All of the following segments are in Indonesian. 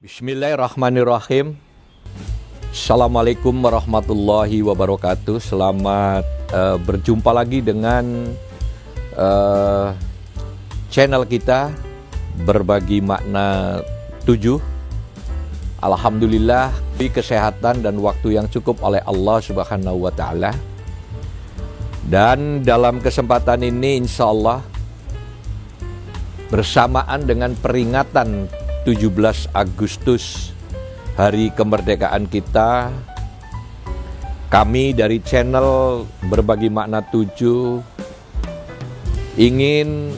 Bismillahirrahmanirrahim. Assalamualaikum warahmatullahi wabarakatuh. Selamat berjumpa lagi dengan channel kita Berbagi Makna 7. Alhamdulillah, kesehatan dan waktu yang cukup oleh Allah Subhanahu wa Ta'ala. Dan dalam kesempatan ini insya Allah bersamaan dengan peringatan 17 Agustus, hari kemerdekaan kita, kami dari channel Berbagi Makna 7 ingin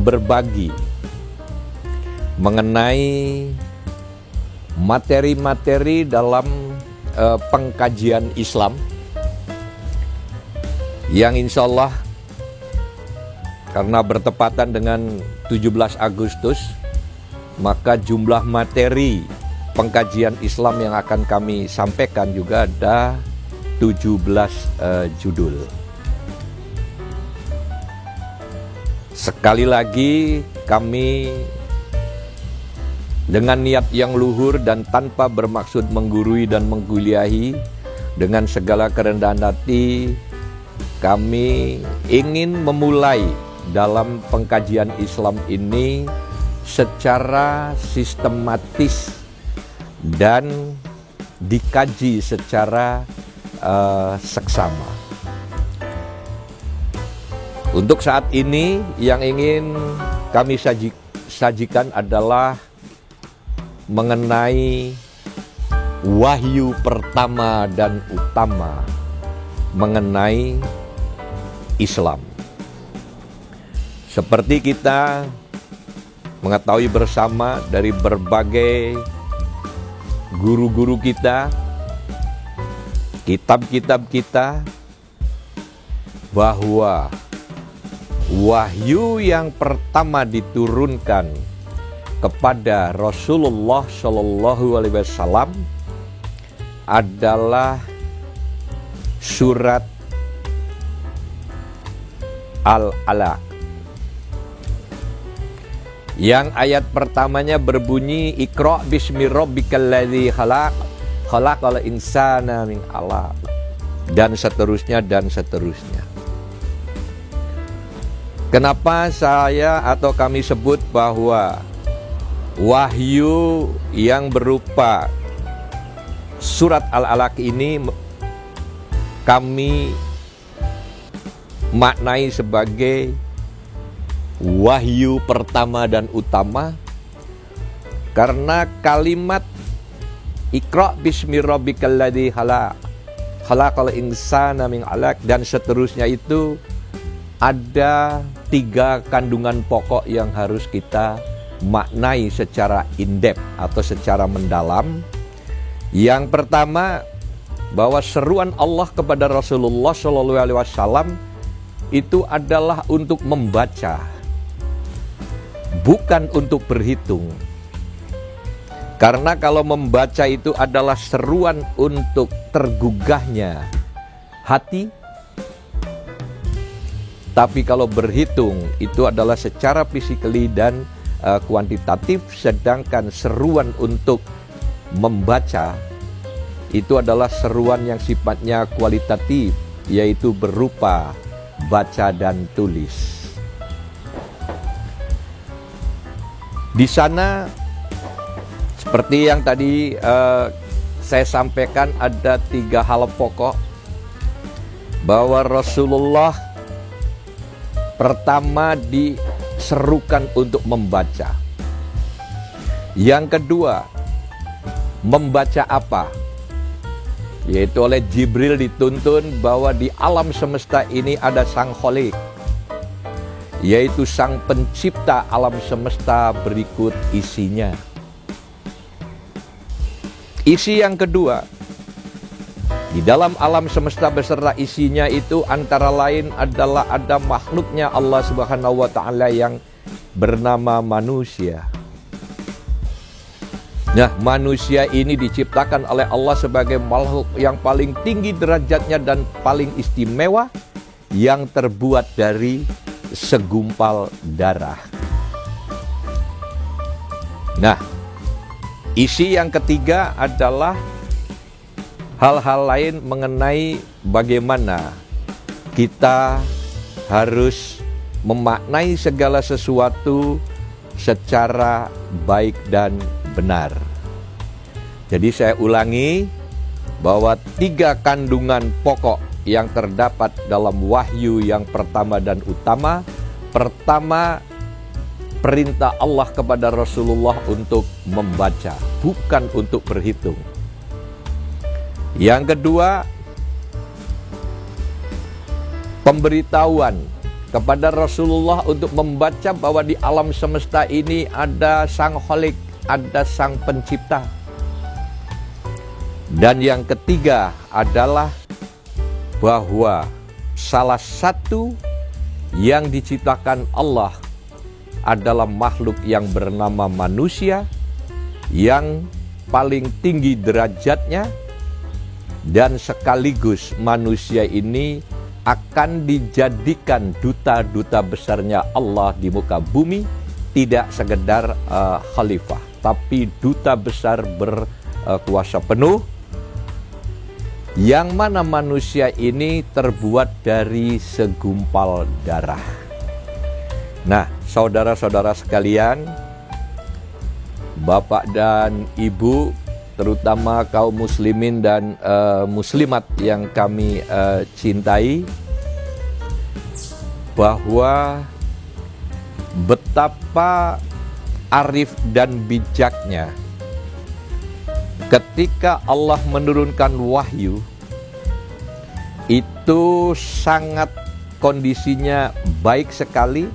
berbagi mengenai materi-materi dalam pengkajian Islam yang insya Allah karena bertepatan dengan 17 Agustus, maka jumlah materi pengkajian Islam yang akan kami sampaikan juga ada 17 judul. Sekali lagi kami dengan niat yang luhur dan tanpa bermaksud menggurui dan mengkuliahi, dengan segala kerendahan hati kami ingin memulai dalam pengkajian Islam ini secara sistematis dan dikaji secara seksama. Untuk saat ini yang ingin kami sajikan adalah mengenai wahyu pertama dan utama mengenai Islam. Seperti kita mengetahui bersama dari berbagai guru-guru kita, kitab-kitab kita, bahwa wahyu yang pertama diturunkan kepada Rasulullah Shallallahu Alaihi Wasallam adalah surat Al-Alaq, yang ayat pertamanya berbunyi Iqra bismi rabbikal ladzi khalaq, khalaqal insana min 'alaq, dan seterusnya dan seterusnya. Kenapa saya atau kami sebut bahwa wahyu yang berupa surat Al-Alaq ini kami maknai sebagai wahyu pertama dan utama? Karena kalimat Iqra bismi rabbikal ladzi khalaq, khalaqal insana min 'alaq, dan seterusnya itu ada 3 kandungan pokok yang harus kita maknai secara in-depth atau secara mendalam. Yang pertama, bahwa seruan Allah kepada Rasulullah SAW itu adalah untuk membaca, bukan untuk berhitung. Karena kalau membaca itu adalah seruan untuk tergugahnya hati, tapi kalau berhitung itu adalah secara fisikali dan kuantitatif, sedangkan seruan untuk membaca itu adalah seruan yang sifatnya kualitatif, yaitu berupa baca dan tulis. Di sana seperti yang tadi saya sampaikan, ada 3 hal pokok bahwa Rasulullah pertama diserukan untuk membaca. Yang kedua, membaca apa? Yaitu oleh Jibril dituntun bahwa di alam semesta ini ada Sang Khalik, yaitu Sang Pencipta alam semesta berikut isinya. Isi yang kedua, di dalam alam semesta beserta isinya itu antara lain adalah ada makhluknya Allah Subhanahu wa Ta'ala yang bernama manusia. Nah, manusia ini diciptakan oleh Allah sebagai makhluk yang paling tinggi derajatnya dan paling istimewa, yang terbuat dari segumpal darah. Nah, Isi yang ketiga adalah hal-hal lain mengenai bagaimana kita harus memaknai segala sesuatu secara baik dan benar. Jadi saya ulangi bahwa 3 kandungan pokok yang terdapat dalam wahyu yang pertama dan utama. Pertama, perintah Allah kepada Rasulullah untuk membaca, bukan untuk berhitung. Yang kedua, pemberitahuan kepada Rasulullah untuk membaca bahwa di alam semesta ini ada Sang Khalik, ada Sang Pencipta. Dan yang ketiga adalah bahwa salah satu yang diciptakan Allah adalah makhluk yang bernama manusia, yang paling tinggi derajatnya, dan sekaligus manusia ini akan dijadikan duta-duta besarnya Allah di muka bumi, tidak sekedar khalifah, tapi duta besar berkuasa penuh, yang mana manusia ini terbuat dari segumpal darah. Nah, saudara-saudara sekalian, Bapak dan Ibu, terutama kaum muslimin dan muslimat yang kami cintai, bahwa betapa arif dan bijaknya ketika Allah menurunkan wahyu, itu sangat kondisinya baik sekali.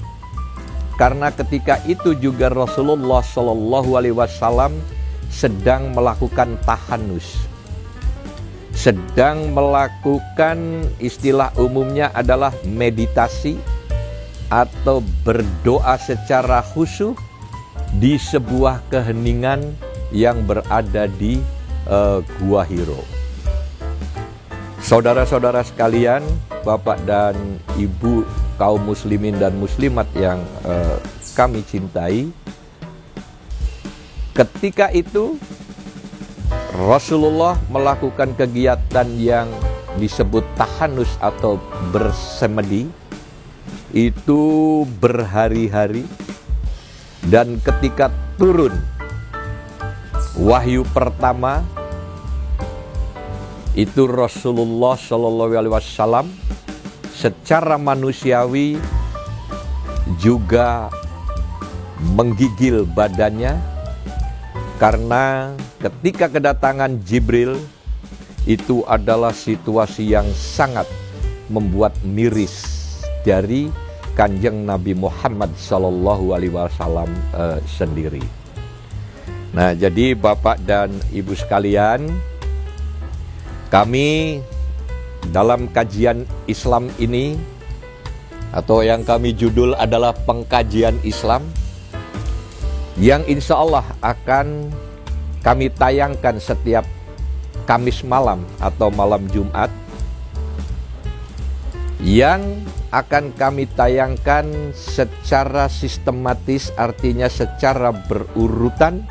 Karena ketika itu juga Rasulullah SAW sedang melakukan tahanus, sedang melakukan, istilah umumnya adalah meditasi atau berdoa secara khusyuk di sebuah keheningan yang berada di Gua Hiro. Saudara-saudara sekalian, Bapak dan Ibu kaum muslimin dan muslimat yang kami cintai, ketika itu Rasulullah melakukan kegiatan yang disebut tahanus atau bersemedi, itu berhari-hari, dan ketika turun wahyu pertama, itu Rasulullah SAW secara manusiawi juga menggigil badannya, karena ketika kedatangan Jibril itu adalah situasi yang sangat membuat miris dari Kanjeng Nabi Muhammad SAW sendiri. Nah, jadi Bapak dan Ibu sekalian, kami dalam kajian Islam ini, atau yang kami judul adalah pengkajian Islam, yang insya Allah akan kami tayangkan setiap Kamis malam atau malam Jumat, yang akan kami tayangkan secara sistematis, artinya secara berurutan.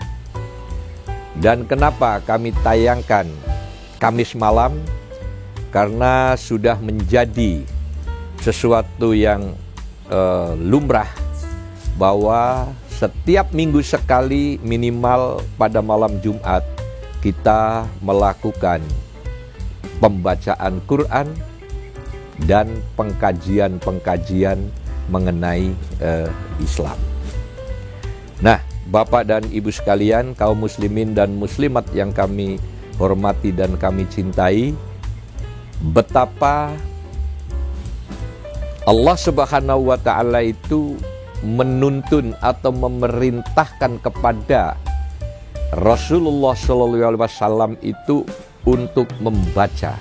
Dan kenapa kami tayangkan Kamis malam? Karena sudah menjadi sesuatu yang lumrah bahwa setiap minggu sekali minimal pada malam Jumat kita melakukan pembacaan Quran dan pengkajian-pengkajian mengenai Islam. Nah, Bapak dan Ibu sekalian, kaum muslimin dan muslimat yang kami hormati dan kami cintai, betapa Allah Subhanahu wa Ta'ala itu menuntun atau memerintahkan kepada Rasulullah SAW itu untuk membaca.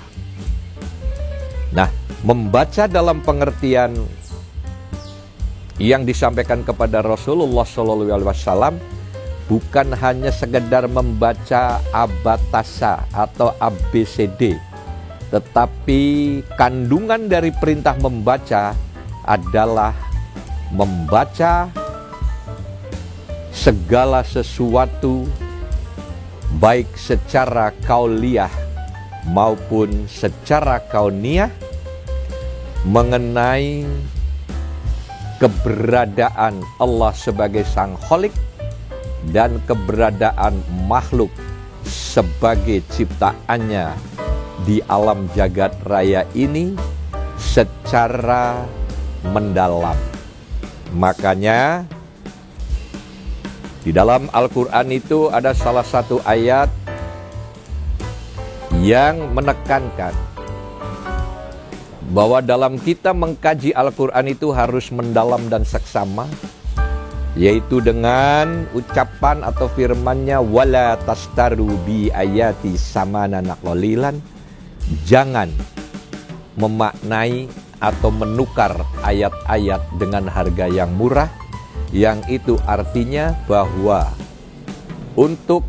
Nah, membaca dalam pengertian yang disampaikan kepada Rasulullah SAW bukan hanya sekedar membaca abatasa atau ABCD, tetapi kandungan dari perintah membaca adalah membaca segala sesuatu baik secara kauliyah maupun secara kauniyah, mengenai keberadaan Allah sebagai Sang Khalik dan keberadaan makhluk sebagai ciptaannya di alam jagat raya ini secara mendalam. Makanya di dalam Al-Quran itu ada salah satu ayat yang menekankan bahwa dalam kita mengkaji Al-Quran itu harus mendalam dan seksama, yaitu dengan ucapan atau firman-Nya, wala tastaru bi ayati samanan qalilan, jangan memaknai atau menukar ayat-ayat dengan harga yang murah, yang itu artinya bahwa untuk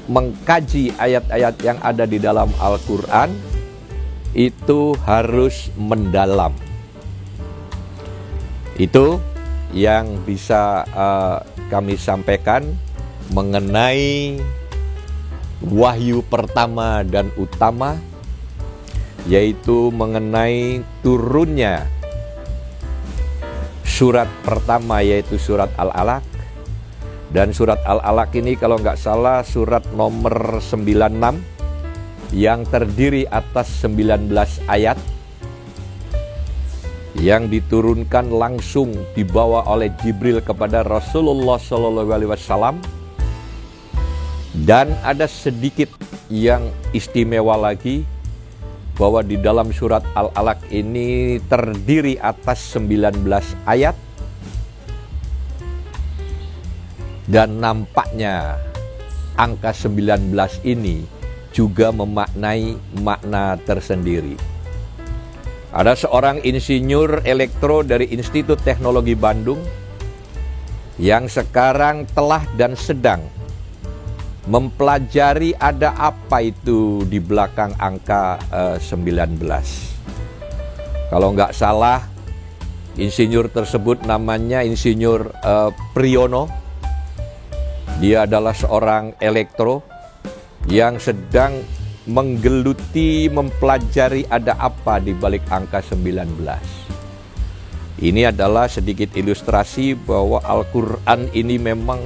mengkaji ayat-ayat yang ada di dalam Al-Quran itu harus mendalam. Itu yang bisa kami sampaikan mengenai wahyu pertama dan utama, yaitu mengenai turunnya surat pertama, yaitu surat Al-Alaq. Dan surat Al-Alaq ini kalau nggak salah surat nomor 96 yang terdiri atas 19 ayat yang diturunkan langsung dibawa oleh Jibril kepada Rasulullah SAW. Dan ada sedikit yang istimewa lagi, bahwa di dalam surat Al-Alaq ini terdiri atas 19 ayat, dan nampaknya angka 19 ini juga memaknai makna tersendiri. Ada seorang insinyur elektro dari Institut Teknologi Bandung yang sekarang telah dan sedang mempelajari ada apa itu di belakang angka 19. Kalau nggak salah, insinyur tersebut namanya Insinyur Priyono. Dia adalah seorang elektro yang sedang menggeluti, mempelajari ada apa di balik angka 19. Ini adalah sedikit ilustrasi bahwa Al-Quran ini memang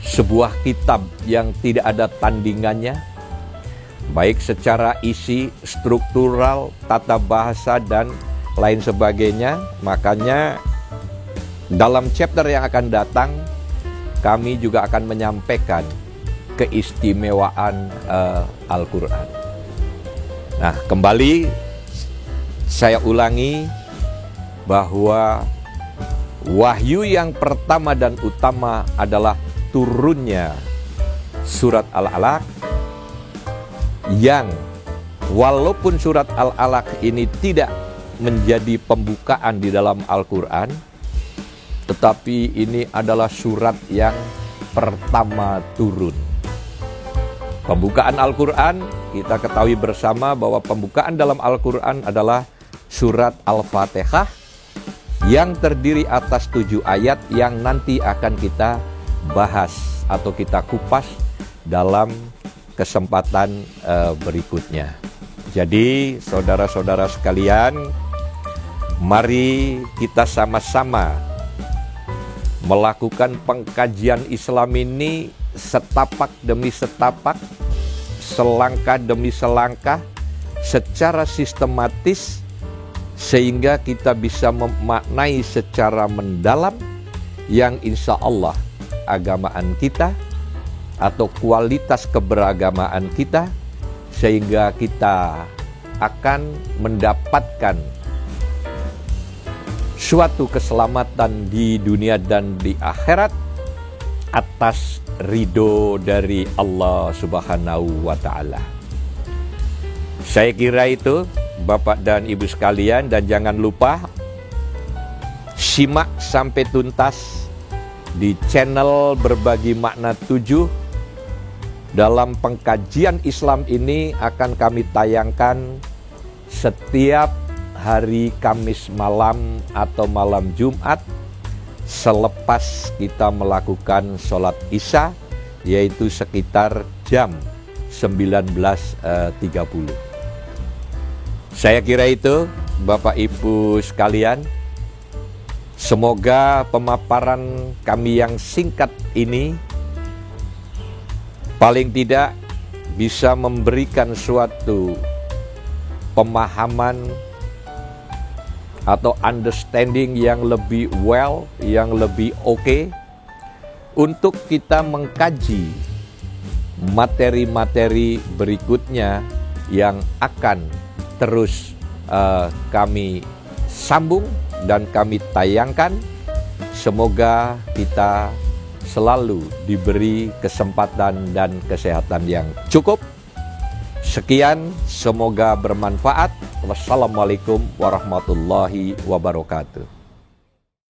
sebuah kitab yang tidak ada tandingannya, baik secara isi, struktural, tata bahasa, dan lain sebagainya. Makanya dalam chapter yang akan datang, kami juga akan menyampaikan keistimewaan Al-Quran. Nah, kembali saya ulangi bahwa wahyu yang pertama dan utama adalah turunnya surat Al-Alaq, yang walaupun surat Al-Alaq ini tidak menjadi pembukaan di dalam Al-Quran, tetapi ini adalah surat yang pertama turun. Pembukaan Al-Quran, kita ketahui bersama bahwa pembukaan dalam Al-Quran adalah surat Al-Fatihah yang terdiri atas 7 ayat yang nanti akan kita bahas atau kita kupas dalam kesempatan berikutnya. Jadi saudara-saudara sekalian, mari kita sama-sama melakukan pengkajian Islam ini setapak demi setapak, selangkah demi selangkah, secara sistematis, sehingga kita bisa memaknai secara mendalam yang insya Allah agamaan kita atau kualitas keberagamaan kita, sehingga kita akan mendapatkan suatu keselamatan di dunia dan di akhirat atas ridho dari Allah Subhanahu wa Ta'ala. Saya kira itu Bapak dan Ibu sekalian, dan jangan lupa simak sampai tuntas di channel Berbagi Makna 7. Dalam pengkajian Islam ini akan kami tayangkan setiap hari Kamis malam atau malam Jumat selepas kita melakukan sholat Isya, yaitu sekitar jam 19.30. Saya kira itu, Bapak Ibu sekalian. Semoga pemaparan kami yang singkat ini paling tidak bisa memberikan suatu pemahaman atau understanding yang lebih yang lebih oke untuk kita mengkaji materi-materi berikutnya yang akan terus kami sambung dan kami tayangkan. Semoga kita selalu diberi kesempatan dan kesehatan yang cukup. Sekian, semoga bermanfaat. Wassalamualaikum warahmatullahi wabarakatuh.